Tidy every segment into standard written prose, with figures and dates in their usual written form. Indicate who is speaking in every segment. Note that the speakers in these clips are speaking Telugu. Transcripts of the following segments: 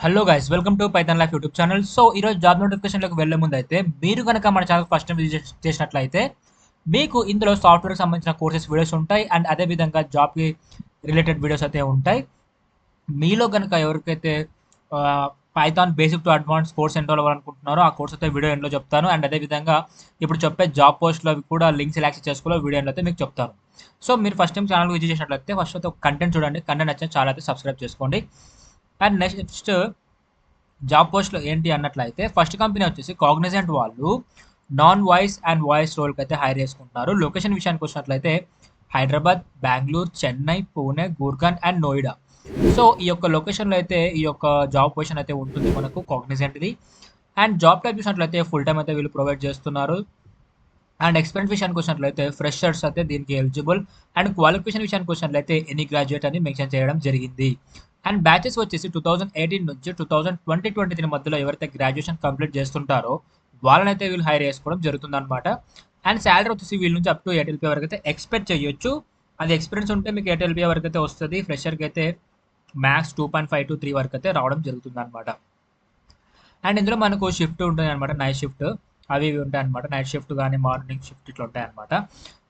Speaker 1: Hello guys, welcome to Python life YouTube channel. So ఈరోజు జాబ్ నోటిఫికేషన్లోకి వెళ్ళే ముందు అయితే మీరు కనుక మన ఛానల్ ఫస్ట్ టైం విజిట్ చేసినట్లయితే మీకు ఇందులో సాఫ్ట్వేర్కి సంబంధించిన కోర్సెస్ వీడియోస్ ఉంటాయి అండ్ అదేవిధంగా జాబ్కి రిలేటెడ్ వీడియోస్ అయితే ఉంటాయి. మీలో కనుక ఎవరికైతే Python basic to advance course enrol అవ్వాలనుకుంటున్నారో ఆ కోర్స్ అయితే వీడియో ఎండ్లో చెప్తాను. అండ్ అదేవిధంగా ఇప్పుడు చెప్పే జాబ్ పోస్ట్లో కూడా లింక్స్ యాక్సెస్ చేసుకోవాలో వీడియో ఎండ్లో అయితే మీకు చెప్తాను. సో మీరు ఫస్ట్ టైం ఛానల్ విజిట్ చేసినట్లయితే ఫస్ట్ అయితే కంటెంట్ చూడండి, కంటెంట్ నచ్చిన ఛానల్ అయితే సబ్స్క్రైబ్ చేసుకోండి. అండ్ నెక్స్ట్ జాబ్ పోస్ట్లో ఏంటి అన్నట్లయితే ఫస్ట్ కంపెనీ వచ్చేసి కాగ్నిజెంట్ వాళ్ళు నాన్ వాయిస్ అండ్ వాయిస్ రోల్కి అయితే హైర్ చేసుకుంటున్నారు. లొకేషన్ విషయానికి వచ్చినట్లయితే హైదరాబాద్, బెంగళూరు, చెన్నై, పూణే, గుర్గాన్ అండ్ నోయిడా. సో ఈ యొక్క లొకేషన్లో అయితే ఈ యొక్క జాబ్ పొజిషన్ అయితే ఉంటుంది మనకు కాగ్నిజెంట్ది. అండ్ జాబ్ టైప్ చూసినట్లయితే ఫుల్ టైం అయితే వీళ్ళు ప్రొవైడ్ చేస్తున్నారు. అండ్ ఎక్స్పీరియన్స్ విషయానికి వచ్చినట్లయితే ఫ్రెషర్స్ అయితే దీనికి ఎలిజిబుల్. అండ్ క్వాలిఫికేషన్ విషయానికి వచ్చినట్లయితే ఎనీ గ్రాడ్యుయేట్ అని మెన్షన్ చేయడం జరిగింది. అండ్ బ్యాచెస్ వచ్చేసి 2018 నుంచి 2023 మధ్యలో ఎవరైతే గ్రాడ్యుయేషన్ కంప్లీట్ చేస్తుంటారో వాళ్ళనైతే వీళ్ళు హైర్ చేసుకోవడం జరుగుతుంది అనమాట. అండ్ శాలరీ వచ్చేసి వీళ్ళ నుంచి అప్ టు 8 LPA వరకు అయితే ఎక్స్పెక్ట్ చేయొచ్చు. అది ఎక్స్పీరియన్స్ ఉంటే మీకు 8 LPA వరకు అయితే వస్తుంది. ఫ్రెషర్కి అయితే మ్యాక్స్ 2.5 to 3 వరకు అయితే రావడం జరుగుతుంది అనమాట. అండ్ ఇందులో మనకు షిఫ్ట్ ఉంటుంది అనమాట, నైట్ షిఫ్ట్ అవి ఇవి ఉంటాయి అనమాట. నైట్ షిఫ్ట్ కానీ మార్నింగ్ షిఫ్ట్ ఇట్లా ఉంటాయి అనమాట.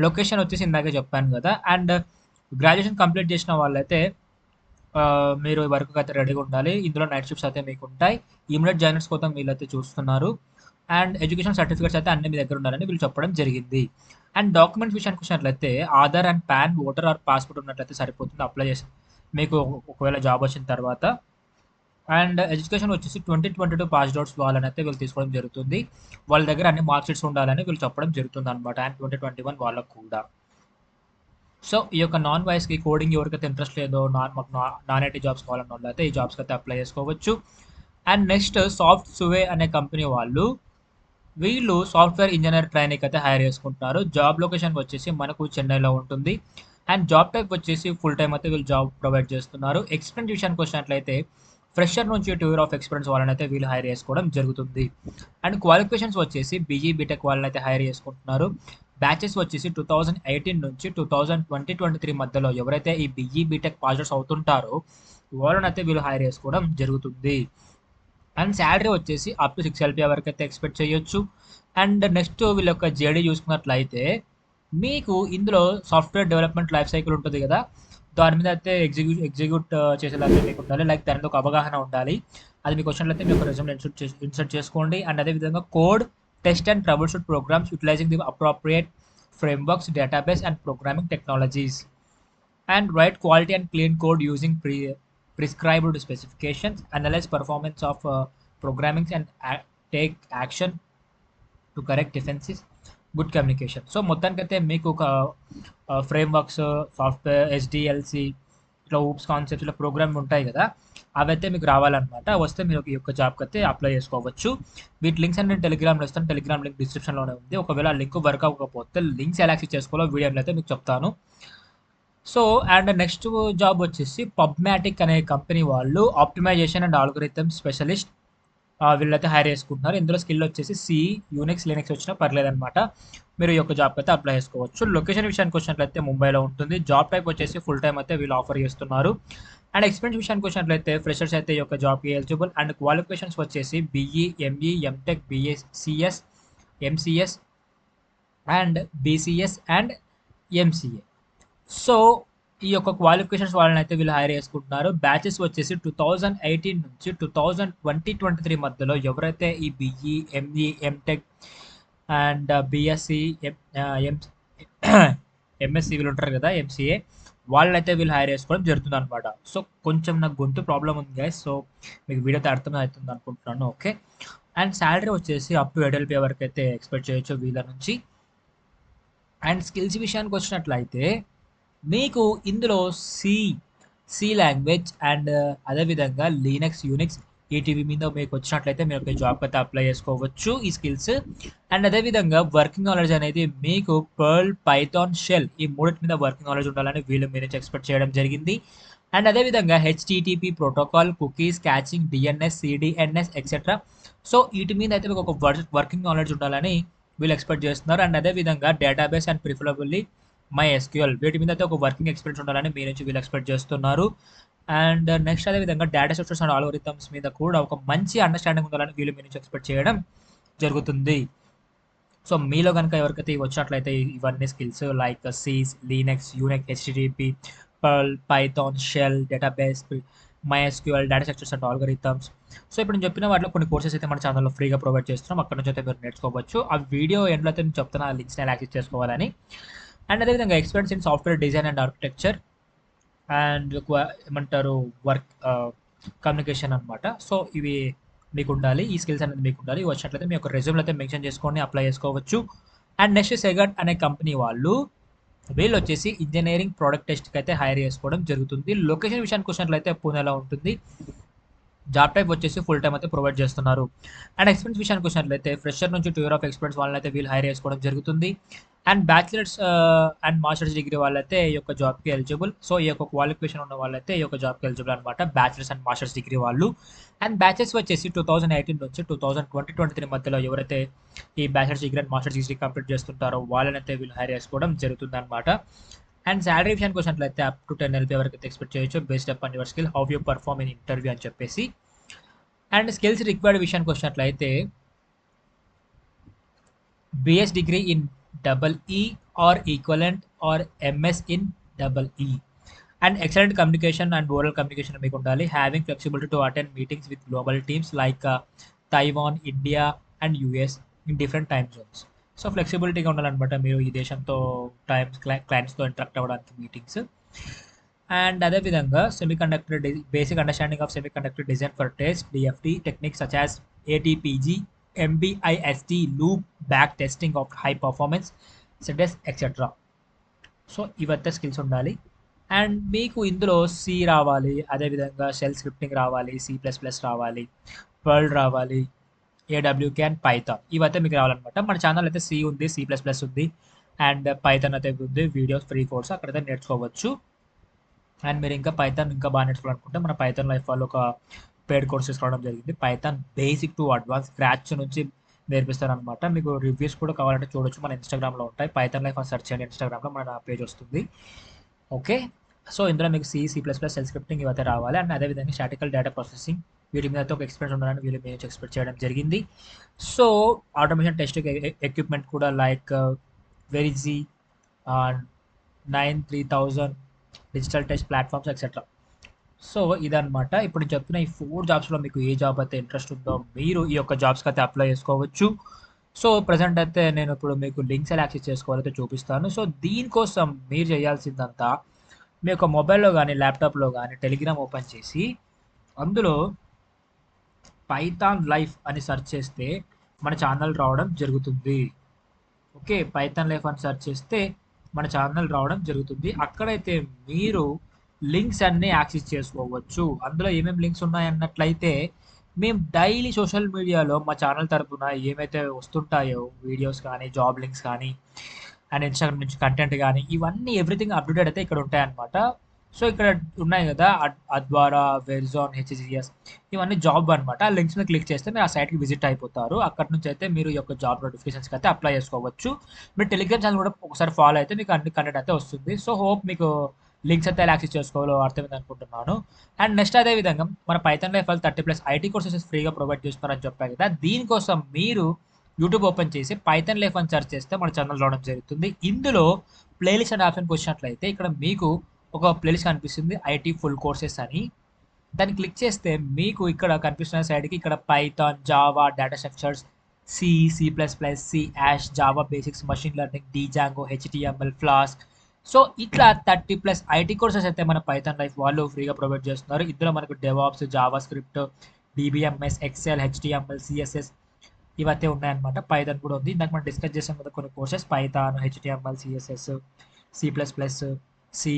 Speaker 1: లొకేషన్ వచ్చేసి ఇందాకే చెప్పాను కదా. అండ్ గ్రాడ్యుయేషన్ కంప్లీట్ చేసిన వాళ్ళైతే మీరు వర్క్ అయితే రెడీగా ఉండాలి. ఇందులో నైట్ షిఫ్ట్స్ అయితే మీకు ఉంటాయి. ఇమీడియట్ జాయినర్స్ కోసం వీళ్ళైతే చూస్తున్నారు. అండ్ ఎడ్యుకేషన్ సర్టిఫికేట్స్ అయితే అన్ని మీ దగ్గర ఉండాలని వీళ్ళు చెప్పడం జరిగింది. అండ్ డాక్యుమెంట్స్ విషయానికి వచ్చినట్లయితే Aadhaar and pan, voter are passport ఉన్నట్లయితే సరిపోతుంది అప్లై చేసి మీకు ఒకవేళ జాబ్ వచ్చిన తర్వాత. అండ్ ఎడ్యుకేషన్ వచ్చేసి 2022 పాస్డ్ అవుట్స్ వాళ్ళని అయితే వీళ్ళు తీసుకోవడం జరుగుతుంది. వాళ్ళ దగ్గర అన్ని మార్క్ షీట్స్ ఉండాలని వీళ్ళు చెప్పడం జరుగుతుంది అనమాట. అండ్ 2021 వాళ్ళకు కూడా. సో ఈ యొక్క నాన్ వాయిస్కి కోడింగ్ ఎవరికైతే ఇంట్రెస్ట్ లేదో, నాన్ ఐటీ జాబ్స్ కావాలన్న వాళ్ళు అయితే ఈ జాబ్స్కి అయితే అప్లై చేసుకోవచ్చు. అండ్ నెక్స్ట్ సాఫ్ట్ సువే అనే కంపెనీ వాళ్ళు వీళ్ళు సాఫ్ట్వేర్ ఇంజనీర్ ట్రైనింగ్ అయితే హైర్ చేసుకుంటున్నారు. జాబ్ లొకేషన్ వచ్చేసి మనకు చెన్నైలో ఉంటుంది. అండ్ జాబ్ టైప్ వచ్చేసి ఫుల్ టైం అయితే వీళ్ళు జాబ్ ప్రొవైడ్ చేస్తున్నారు. ఎక్స్పీరియన్స్ విషయానికి వచ్చినట్లయితే ఫ్రెషర్ నుంచి 2 years ఆఫ్ ఎక్స్పీరియన్స్ వాళ్ళని అయితే వీళ్ళు హైర్ చేసుకోవడం జరుగుతుంది. అండ్ క్వాలిఫికేషన్స్ వచ్చేసి బీఈ బీటెక్ వాళ్ళని అయితే హైర్ చేసుకుంటున్నారు. బ్యాచెస్ వచ్చేసి 2018 నుంచి 2023 మధ్యలో ఎవరైతే ఈ బీఈ బీటెక్ పాస్టర్స్ అవుతుంటారో వాళ్ళని అయితే వీళ్ళు హైర్ చేసుకోవడం జరుగుతుంది. అండ్ శాలరీ వచ్చేసి అప్ టు 6 LPA వరకు అయితే ఎక్స్పెక్ట్ చేయొచ్చు. అండ్ నెక్స్ట్ వీళ్ళ యొక్క జేడీ చూసుకున్నట్లయితే మీకు ఇందులో సాఫ్ట్వేర్ డెవలప్మెంట్ లైఫ్ సైకిల్ ఉంటుంది కదా, దాని మీద అయితే ఎగ్జిక్యూట్ చేసేలాగా మీకు ఉండాలి. లైక్ దాని మీద ఒక అవగాహన ఉండాలి. అది మీకు వచ్చినట్లయితే మీ యొక్క రెజ్యూమ్ ఇన్సర్ట్ చేసుకోండి. అండ్ అదేవిధంగా code, test and trouble shoot programs utilising the appropriate frameworks, database and programming technologies. And write quality and clean code using prescribed specifications, analyze performance of programming and take action to correct defenses, good communication. So మొత్తానికైతే మీకు ఒక ఫ్రేమ్వర్క్స్, సాఫ్ట్వేర్, ఎస్డిఎల్సి ఇట్లా ఊప్స్ కాన్సెప్ట్స్ ఇట్లా ప్రోగ్రామ్ ఉంటాయి కదా, అవైతే మీకు రావాలన్నమాట. వస్తే మీరు ఈ యొక్క జాబ్కి అయితే అప్లై చేసుకోవచ్చు. వీటి లింక్స్ అన్ని టెలిగ్రామ్లో ఇస్తాను. టెలిగ్రామ్ లింక్ డిస్క్రిప్షన్లోనే ఉంది. ఒకవేళ ఆ లింక్ వర్క్ అవ్వకపోతే లింక్స్ ఎలా యాక్సెస్ చేసుకోవాలో వీడియోలో అయితే మీకు చెప్తాను. సో అండ్ నెక్స్ట్ జాబ్ వచ్చేసి పబ్మాటిక్ అనే కంపెనీ వాళ్ళు ఆప్టిమైజేషన్ అండ్ ఆల్గోరిథమ్ స్పెషలిస్ట్ వీళ్ళైతే హైర్ చేసుకుంటున్నారు. ఇందులో స్కిల్ వచ్చేసి సి, యూనిక్స్, లినక్స్ వచ్చినా పర్లేదన్నమాట. మీరు ఈ యొక్క జాబ్కి అయితే అప్లై చేసుకోవచ్చు. లొకేషన్ విషయానికి వచ్చినట్లయితే ముంబైలో ఉంటుంది. జాబ్ టైప్ వచ్చేసి ఫుల్ టైం అయితే వీళ్ళు ఆఫర్ చేస్తున్నారు. అండ్ ఎక్స్పీరియన్స్ విషయానికి వచ్చినట్లయితే ఫ్రెషర్స్ అయితే ఈ యొక్క జాబ్కి ఎలిజిబుల్. అండ్ క్వాలిఫికేషన్స్ వచ్చేసి BE, ME, MTech, BSc CS, MCS and BCS and MCA. So ఈ యొక్క క్వాలిఫికేషన్స్ వాళ్ళని అయితే వీళ్ళు హైర్ చేసుకుంటున్నారు. బ్యాచెస్ వచ్చేసి 2018 నుంచి 2023 మధ్యలో ఎవరైతే ఈ BE, ME, MTech and BSc, MSc వీళ్ళు ఉంటారు కదా, ఎంసీఏ వాళ్ళైతే వీళ్ళు హైర్ చేసుకోవడం జరుగుతుంది అనమాట. సో కొంచెం నాకు గొంతు ప్రాబ్లం ఉంది గైస్, సో మీకు వీడియోతో అర్థం అవుతుంది అనుకుంటున్నాను. ఓకే. అండ్ శాలరీ వచ్చేసి అప్ టు 8 LPA వరకు అయితే ఎక్స్పెక్ట్ చేయొచ్చు వీళ్ళ నుంచి. అండ్ స్కిల్స్ విషయానికి వచ్చినట్లయితే మీకు ఇందులో సి లాంగ్వేజ్ అండ్ అదేవిధంగా లీనక్స్, యూనిక్స్, ఈటీవీ మీద మీకు వచ్చినట్లయితే మీరు ఒక జాబ్కి అయితే అప్లై చేసుకోవచ్చు ఈ స్కిల్స్. అండ్ అదేవిధంగా వర్కింగ్ నాలెడ్జ్ అనేది మీకు పర్ల్, పైథాన్, షెల్ ఈ మూడింటి మీద వర్కింగ్ నాలెడ్జ్ ఉండాలని వీళ్ళు మీ నుంచి ఎక్స్పెక్ట్ చేయడం జరిగింది. అండ్ అదేవిధంగా HTTP protocol, cookies, caching, DNS, CDNS etcetera. So వీటి మీద అయితే మీకు ఒక వర్కింగ్ నాలెడ్జ్ ఉండాలని వీళ్ళు ఎక్స్పెక్ట్ చేస్తున్నారు. అండ్ అదేవిధంగా database and preferably my SQL వీటి మీద అయితే ఒక వర్కింగ్ ఎక్స్పీరియన్స్ ఉండాలని మీ నుంచి వీళ్ళు ఎక్స్పెక్ట్ చేస్తున్నారు. అండ్ నెక్స్ట్ అదేవిధంగా డేటా స్ట్రక్చర్స్ అండ్ ఆల్గోరిథమ్స్ మీద కూడా ఒక మంచి అండర్స్టాండింగ్ ఉండాలని వీళ్ళు మీ నుంచి ఎక్స్పెక్ట్ చేయడం జరుగుతుంది. సో మీలో కనుక ఎవరికైతే ఇవి వచ్చినట్లయితే ఇవన్నీ skills like Cs, Linux, Unix, HTTP, Perl, Python, shell, database, MySQL, data structures and algorithms. So ఇప్పుడు నేను చెప్పిన వాటిలో కొన్ని కోర్సెస్ అయితే మన ఛానల్లో ఫ్రీగా ప్రొవైడ్ చేస్తున్నాం. అక్కడ నుంచి అయితే మీరు నేర్చుకోవచ్చు. ఆ వీడియో ఎండ్లో అయితే నేను చెప్తున్నా ఆ లింక్స్ని యాక్సెస్ చేసుకోవాలని. అండ్ అదేవిధంగా experience in software design and architecture and ఏమంటారు వర్క్ కమ్యూనికేషన్ అనమాట. సో ఇవి మీకు ఉండాలి, ఈ స్కిల్స్ అనేది మీకు ఉండాలి. ఇవి వచ్చినట్లయితే మీ యొక్క రెజ్యూమ్లో అయితే మెన్షన్ చేసుకొని అప్లై చేసుకోవచ్చు. అండ్ నెక్స్ట్ సెగట్ అనే కంపెనీ వీళ్ళు వచ్చేసి ఇంజనీరింగ్ ప్రోడక్ట్ టెస్ట్కి అయితే హైర్ చేసుకోవడం జరుగుతుంది. లొకేషన్ విషయానికి వచ్చినట్లయితే పూణేలో ఉంటుంది. జాబ్ టైప్ వచ్చేసి ఫుల్ టైమ్ అయితే ప్రొవైడ్ చేస్తున్నారు. అండ్ ఎక్స్పీరియన్స్ విషయానికి వచ్చినట్లయితే ఫ్రెషర్ నుంచి 2 years ఆఫ్ ఎక్స్పీరియన్స్ వాళ్ళని అయితే వీళ్ళు హైర్ చేసుకోవడం జరుగుతుంది. And bachelors and masters degree వాళ్ళైతే ఈ యొక్క జాబ్కి ఎలిజిబుల్. సో ఈ యొక్క క్వాలిఫికేషన్ ఉన్న వాళ్ళైతే ఈ యొక్క జాబ్కి ఎలిజిబుల్ అనమాట, బ్యాచిలర్స్ అండ్ మాస్టర్స్ డిగ్రీ వాళ్ళు. అండ్ బ్యాచెస్ వచ్చేసి 2018 నుంచి 2023 మధ్యలో ఎవరైతే ఈ bachelors degree and masters degree complete చేస్తుంటారో వాళ్ళనైతే వీళ్ళు హైర్ చేసుకోవడం జరుగుతుంది అనమాట. అండ్ శాలరీ విషయానికి వచ్చినట్లయితే అప్ టు 10 LP వరకు అయితే ఎక్స్పెక్ట్ చేయొచ్చు, based up on your skill, how you perform in interview అని చెప్పేసి. అండ్ స్కిల్స్ రిక్వైర్డ్ విషయానికి వచ్చినట్లయితే BS degree in double E or equivalent or MS in double E. And excellent communication and oral communication మీకు ఉండాలి. Having flexibility to attend meetings with global teams like Taiwan, India and US in different time zones. So ఫ్లెక్సిబిలిటీగా ఉండాలన్నమాట మీరు ఈ దేశంతో క్లయింట్స్తో ఇంటరాక్ట్ అవ్వడానికి మీటింగ్స్. అండ్ అదేవిధంగా semiconductor basic understanding of semiconductor design for test DFT techniques such as ATPG, MBIST, loop, back testing of high performance సెటెస్ ఎక్సెట్రా. సో ఇవైతే స్కిల్స్ ఉండాలి. అండ్ మీకు ఇందులో సి రావాలి, అదేవిధంగా షెల్ స్క్రిప్టింగ్ రావాలి, C++ రావాలి, పర్ల్ రావాలి, AWK అండ్ పైథాన్ ఇవైతే మీకు రావాలన్నమాట. మన ఛానల్ అయితే సి ఉంది, C++ ఉంది అండ్ పైథాన్ అయితే ఉంది. వీడియోస్ ఫ్రీ కోర్స్ అక్కడైతే నేర్చుకోవచ్చు. అండ్ మీరు ఇంకా పైథాన్ ఇంకా బాగా నేర్చుకోవాలనుకుంటే మన పైథాన్ లైఫ్ వాళ్ళు ఒక పేడ్ కోర్స్ తీసుకోవడం జరిగింది. Python basic to advance scratch నుంచి నేర్పిస్తారనమాట. మీకు రివ్యూస్ కూడా కావాలంటే చూడొచ్చు, మన ఇన్స్టాగ్రామ్లో ఉంటాయి. పైథాన్ లైఫ్ అని సెర్చ్ చేయండి, ఇన్స్టాగ్రామ్లో మన పేజ్ వస్తుంది. ఓకే, సో ఇందులో మీకు C++, షెల్ స్క్రిప్టింగ్ ఇవైతే రావాలి. అండ్ అదేవిధంగా స్టాటికల్ డేటా ప్రాసెసింగ్ వీటి మీద అయితే ఒక ఎక్స్పీరియన్స్ ఉండాలని వీళ్ళు మీద ఎక్స్పెక్ట్ చేయడం జరిగింది. సో ఆటోమేషన్ టెస్ట్ ఎక్విప్మెంట్ కూడా like Verigy, 93000 digital test platforms etcetera. So ఇదనమాట ఇప్పుడు నేను చెప్తున్న ఈ 4 జాబ్స్లో మీకు ఏ జాబ్ అయితే ఇంట్రెస్ట్ ఉందో మీరు ఈ యొక్క జాబ్స్కి అయితే అప్లై చేసుకోవచ్చు. సో ప్రజెంట్ అయితే నేను ఇప్పుడు మీకు లింక్స్ ఎలా యాక్సెస్ చేసుకోవాలైతే చూపిస్తాను. సో దీనికోసం మీరు చేయాల్సిందంతా మీ యొక్క మొబైల్లో కానీ ల్యాప్టాప్లో కానీ టెలిగ్రామ్ ఓపెన్ చేసి అందులో పైథాన్ లైఫ్ అని సెర్చ్ చేస్తే మన ఛానల్ రావడం జరుగుతుంది. ఓకే, పైథాన్ లైఫ్ అని సెర్చ్ చేస్తే మన ఛానల్ రావడం జరుగుతుంది. అక్కడైతే మీరు లింక్స్ అన్నీ యాక్సెస్ చేసుకోవచ్చు. అందులో ఏమేమి లింక్స్ ఉన్నాయన్నట్లయితే మేము డైలీ సోషల్ మీడియాలో మా ఛానల్ తరపున ఏమైతే వస్తుంటాయో వీడియోస్ కానీ, జాబ్ లింక్స్ కానీ అండ్ ఇన్స్టాగ్రామ్ నుంచి కంటెంట్ కానీ ఇవన్నీ ఎవ్రీథింగ్ అప్డేటెడ్ అయితే ఇక్కడ ఉంటాయన్నమాట. సో ఇక్కడ ఉన్నాయి కదా అద్వారా, వెరిజాన్, HCS ఇవన్నీ జాబ్ అనమాట. ఆ లింక్స్ మీద క్లిక్ చేస్తే మీరు ఆ సైట్కి విజిట్ అయిపోతారు. అక్కడ నుంచి అయితే మీరు ఈ యొక్క జాబ్ నోటిఫికేషన్స్కి అయితే అప్లై చేసుకోవచ్చు. మీరు టెలిగ్రామ్ ఛానల్ కూడా ఒకసారి ఫాలో అయితే మీకు అన్ని కంటెంట్ అయితే వస్తుంది. సో హోప్ మీకు లింక్స్ అయితే ఎలా యాక్సెస్ చేసుకోవాలో అర్థమైంది అనుకుంటున్నాను. అండ్ నెక్స్ట్ అదేవిధంగా మన పైథాన్ లైఫ్ వాళ్ళు 30+ IT కోర్సెస్ ఫ్రీగా ప్రొవైడ్ చేస్తున్నారని చెప్పారు కదా. దీనికోసం మీరు యూట్యూబ్ ఓపెన్ చేసి పైథాన్ లైఫ్ అని సెర్చ్ చేస్తే మన ఛానల్ రావడం జరుగుతుంది. ఇందులో ప్లేలిస్ట్ అనే ఆప్షన్కి వచ్చినట్లయితే ఇక్కడ మీకు ఒక ప్లేలిస్ట్ కనిపిస్తుంది IT ఫుల్ కోర్సెస్ అని. దాన్ని క్లిక్ చేస్తే మీకు ఇక్కడ కనిపిస్తున్న సైడ్కి ఇక్కడ Python, Java, data structures, C++, యాష్, Java basics, machine learning, Django, HTML, Flask. So ఇట్లా 30+ IT కోర్సెస్ అయితే మన పైథాన్ లైఫ్ వాళ్ళు ఫ్రీగా ప్రొవైడ్ చేస్తున్నారు. ఇందులో మనకు DevOps, JavaScript, DBMS, Excel, HTML, CSS ఇవైతే ఉన్నాయన్నమాట. పైథాన్ కూడా ఉంది. ఇందాక మనం డిస్కస్ చేసాం కదా కొన్ని courses, Python, HTML, CSS, C++, C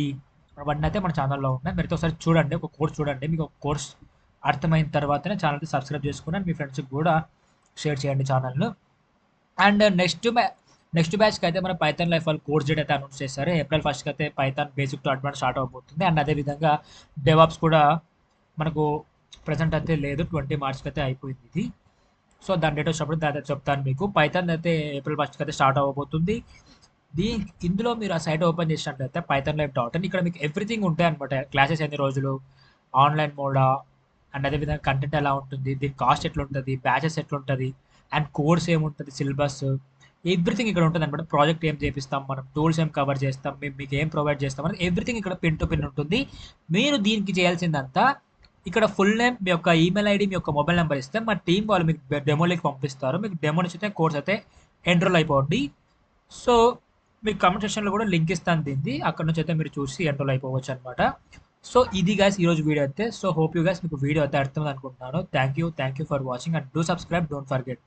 Speaker 1: అవన్నీ అయితే మన ఛానల్లో ఉన్నాయి. మీరైతే ఒకసారి చూడండి, ఒక కోర్స్ చూడండి. మీకు ఒక కోర్స్ అర్థమైన తర్వాతనే ఛానల్కి సబ్స్క్రైబ్ చేసుకుని మీ ఫ్రెండ్స్కి కూడా షేర్ చేయండి ఛానల్ను. అండ్ నెక్స్ట్ బ్యాచ్కి అయితే మన పైథాన్ లైఫ్ వాళ్ళు కోర్స్ డేట్ అయితే అనౌన్స్ చేశారు. April 1st అయితే Python basic to advance start అవబోతుంది. అండ్ అదేవిధంగా డెవాప్స్ కూడా మనకు ప్రజెంట్ అయితే లేదు, 20 Marchకి అయితే అయిపోయింది ఇది. సో దాని డేట్ వచ్చినప్పుడు దాని చెప్తాను మీకు. పైథాన్ అయితే April 1st అయితే స్టార్ట్ అవ్వబోతుంది. ఇందులో మీరు ఆ సైట్ ఓపెన్ చేసినట్లయితే పైథాన్ లైవ్ డాట్ ఇన్ ఇక్కడ మీకు ఎవ్రీథింగ్ ఉంటాయి అనమాట. క్లాసెస్ ఎన్ని రోజులు, ఆన్లైన్ మోడా, అండ్ అదేవిధంగా కంటెంట్ ఎలా ఉంటుంది, దీని కాస్ట్ ఎట్లుంటుంది, బ్యాచెస్ ఎట్లుంటుంది, అండ్ కోర్స్ ఏముంటుంది, సిలబస్, ఎవ్రీథింగ్ ఇక్కడ ఉంటుంది అనమాట. ప్రాజెక్ట్ ఏం చేపిస్తాం, మనం టూల్స్ ఏం కవర్ చేస్తాం, మేము మీకు ఏం ప్రొవైడ్ చేస్తాం అనేది ఎవ్రీథింగ్ ఇక్కడ పిన్ టు పిన్ ఉంటుంది. మీరు దీనికి చేయాల్సిందంతా ఇక్కడ ఫుల్ నేమ్, మీ యొక్క ఈమెయిల్ ఐడి, మీ యొక్క మొబైల్ నెంబర్ ఇస్తే మా టీం వాళ్ళు మీకు డెమోలోకి పంపిస్తారు. మీకు డెమో నుంచి కోర్స్ అయితే ఎన్రోల్ అయిపోండి. సో మీకు కామెంట్ సెక్షన్లో కూడా లింక్ ఇస్తాను దీన్ని, అక్కడ నుంచి అయితే మీరు చూసి ఎన్రోల్ అయిపోవచ్చు అనమాట. సో ఇది గైస్ ఈరోజు వీడియో అయితే. సో హోప్ యూ గైస్ మీకు వీడియో అయితే అర్థమైంది అనుకుంటున్నాను. Thank you for watching and do subscribe, don't forget.